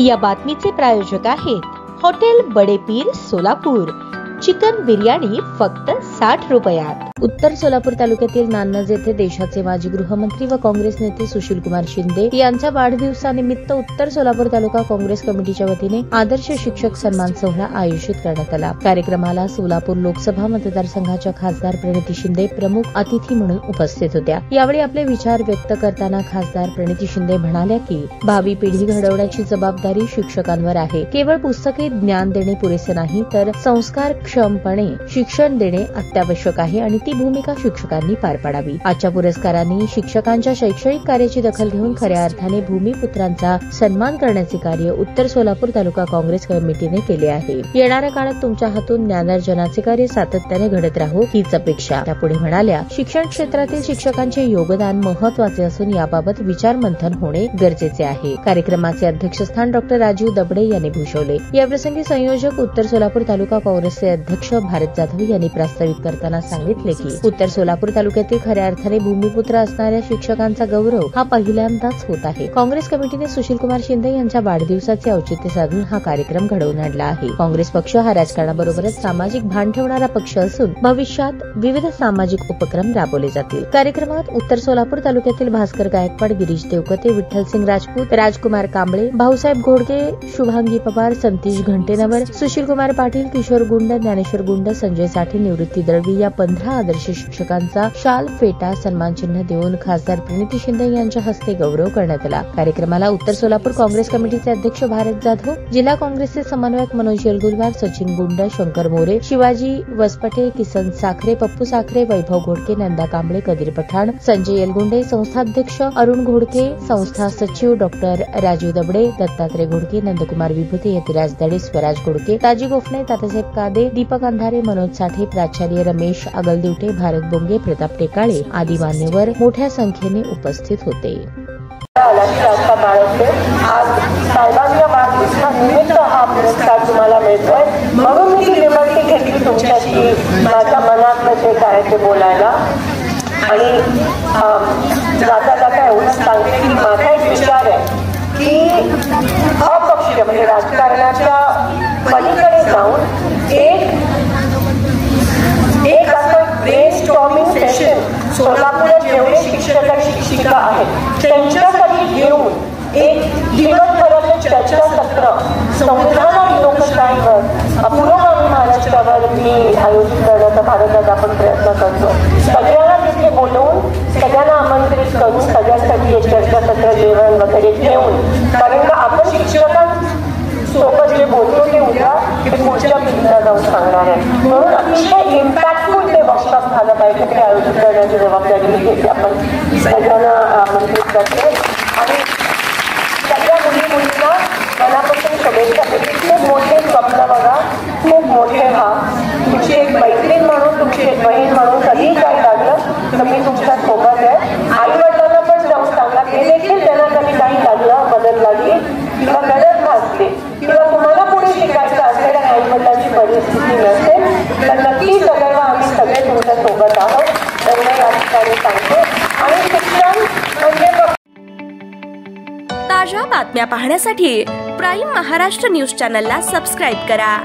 या बातमीचे प्रायोजक आहेत हॉटेल बडे पीर सोलापूर। चिकन बिर्याणी फक्त 60 रुपयात। उत्तर सोलापूर तालुक्यातील नान्नज येथे देशाचे माजी गृहमंत्री व काँग्रेस नेते सुशीलकुमार शिंदे यांच्या वाढदिवसानिमित्त उत्तर सोलापूर तालुका काँग्रेस कमिटीच्या वतीने आदर्श शिक्षक सन्मान सोहळा आयोजित करण्यात आला। कार्यक्रमाला सोलापूर लोकसभा मतदारसंघाच्या खासदार प्रणिती शिंदे प्रमुख अतिथी म्हणून उपस्थित होत्या। यावेळी आपले विचार व्यक्त करताना खासदार प्रणिती शिंदे म्हणाल्या की भावी पिढी घडवण्याची जबाबदारी शिक्षकांवर आहे। केवळ पुस्तकी ज्ञान देणे पुरेसे नाही, तर संस्कारक्षमपणे शिक्षण देणे अत्यावश्यक आहे आणि ती भूमिका शिक्षकांनी पार पाडावी। आजच्या पुरस्कारांनी शिक्षकांच्या शैक्षणिक कार्याची दखल घेऊन खऱ्या अर्थाने भूमिपुत्रांचा सन्मान करण्याचे कार्य उत्तर सोलापूर तालुका काँग्रेस कमिटीने केले आहे। येणाऱ्या काळात तुमच्या हातून ज्ञानार्जनाचे कार्य सातत्याने घडत राहो हीच अपेक्षा। त्यापुढे म्हणाल्या, शिक्षण क्षेत्रातील शिक्षकांचे योगदान महत्वाचे असून याबाबत विचारमंथन होणे गरजेचे आहे। कार्यक्रमाचे अध्यक्षस्थान डॉक्टर राजीव दबडे यांनी भूषवले। याप्रसंगी संयोजक उत्तर सोलापूर तालुका काँग्रेसचे अध्यक्ष भारत जाधव यांनी प्रास्ताविक करताना सांगितले की उत्तर सोलापूर तालुक्यातील खऱ्या अर्थाने भूमिपुत्र असणाऱ्या शिक्षकांचा गौरव हा पहिल्यांदाच होत आहे। काँग्रेस कमिटीने सुशीलकुमार शिंदे यांच्या वाढदिवसाचे औचित्य साधून हा कार्यक्रम घडवून आणला आहे। काँग्रेस पक्ष हा राजकारणाबरोबरच सामाजिक भान ठेवणारा पक्ष असून भविष्यात विविध सामाजिक उपक्रम राबवले जातील। कार्यक्रमात उत्तर सोलापूर तालुक्यातील भास्कर गायकवाड, गिरीश देवकते, विठ्ठलसिंग राजपूत, राजकुमार कांबळे, भाऊसाहेब घोडके, शुभांगी पवार, संतीश घंटेनवर, सुशीलकुमार पाटील, किशोर गुंड, ज्ञानेश्वर गुंड, संजय साठे, निवृत्ती दळवी या 15 आदर्श शिक्षकांचा शाल, फेटा, सन्मानचिन्ह देऊन खासदार प्रणिती शिंदे यांच्या हस्ते गौरव करण्यात आला। कार्यक्रमाला उत्तर सोलापूर काँग्रेस कमिटीचे अध्यक्ष भारत जाधव, जिल्हा काँग्रेसचे समन्वयक मनोज येलगुलवार, सचिन गुंड, शंकर मोरे, शिवाजी वसपटे, किसन साखरे, पप्पू साखरे, वैभव घोडके, नंदा कांबळे, कदीर पठाण, संजय येलगुंडे, संस्थाध्यक्ष अरुण घोडके, संस्था सचिव डॉक्टर राजीव दबडे, दत्तात्रय घोडके, नंदकुमार विभूते, यतिराज दडे, स्वराज घोडके, ताजी गोफणे, तात्यासाहेब कादे, दीपक अंधारे, मनोज साठे, प्राचार्य रमेश आगलदिवटे, भारत बोंगे, प्रताप टेकाळे आदी मान्यवर मोठ्या संख्येने उपस्थित होते। आज साहेबांच्या वाढदिवसानिमित्त हा पुरस्कार तुम्हाला मिळतोय, म्हणून मी विनंती घेतली तुमच्याशी माझ्या मनातलं जे काय ते बोलायला। आणि जाता जाता एवढं सांगते की माझा एक विचार आहे की अपक्ष म्हणजे राजकारणाच्या पलीकडे जाऊन एक असं ब्रेनस्टॉर्मिंग सेशन सोलापुरात जेवढे शिक्षक आणि शिक्षिका आहेत त्यांच्यासाठी घेऊन एक दिवसभराचं चर्चासत्र संविधान आणि लोकशाहीवर पुरोगामी महाराष्ट्रावर मी आयोजित करण्याचा भारतात आपण प्रयत्न करतो। सगळ्यांना तिथे बोलवून सगळ्यांना आमंत्रित करून सगळ्यांसाठी हे चर्चासत्र जेवण वगैरे घेऊन, कारण का आपण शिक्षकांसोबत जे बोलतो ते उद्या ते पुढच्या पिढीला जाऊन सांगणार आहे। म्हणून अतिशय इम्पॅक्टफुल ते वर्कशॉप झालं पाहिजे, ते आयोजित करण्याची जबाबदारी मी घेते। आपण सगळ्यांना आमंत्रित करते आणि सगळ्या मुलींना मनापासून शुभेच्छा देते। खूप मोठे स्वप्न बघा, खूप मोठे व्हा। तुमची एक मैत्रीण म्हणून, तुमची एक बहीण म्हणून कधीही काय लागलं तर मी तुमच्या सोबत आहे। आई वडिलांना पण जाऊन सांगा, ते देखील त्यांना कधी काही लागलं, मदत लागली किंवा गरज भासली किंवा तुम्हाला पुढे शिकायचं असेल आणि आई वडिलांची परिस्थिती नसेल तर नक्की सगळं आम्ही सगळे तुमच्या सोबत आहोत एवढं या ठिकाणी सांगते। आणि शिक्षण म्हणजे ताज्या बातम्या पाहण्यासाठी प्राईम महाराष्ट्र न्यूज चॅनलला सबस्क्राईब करा।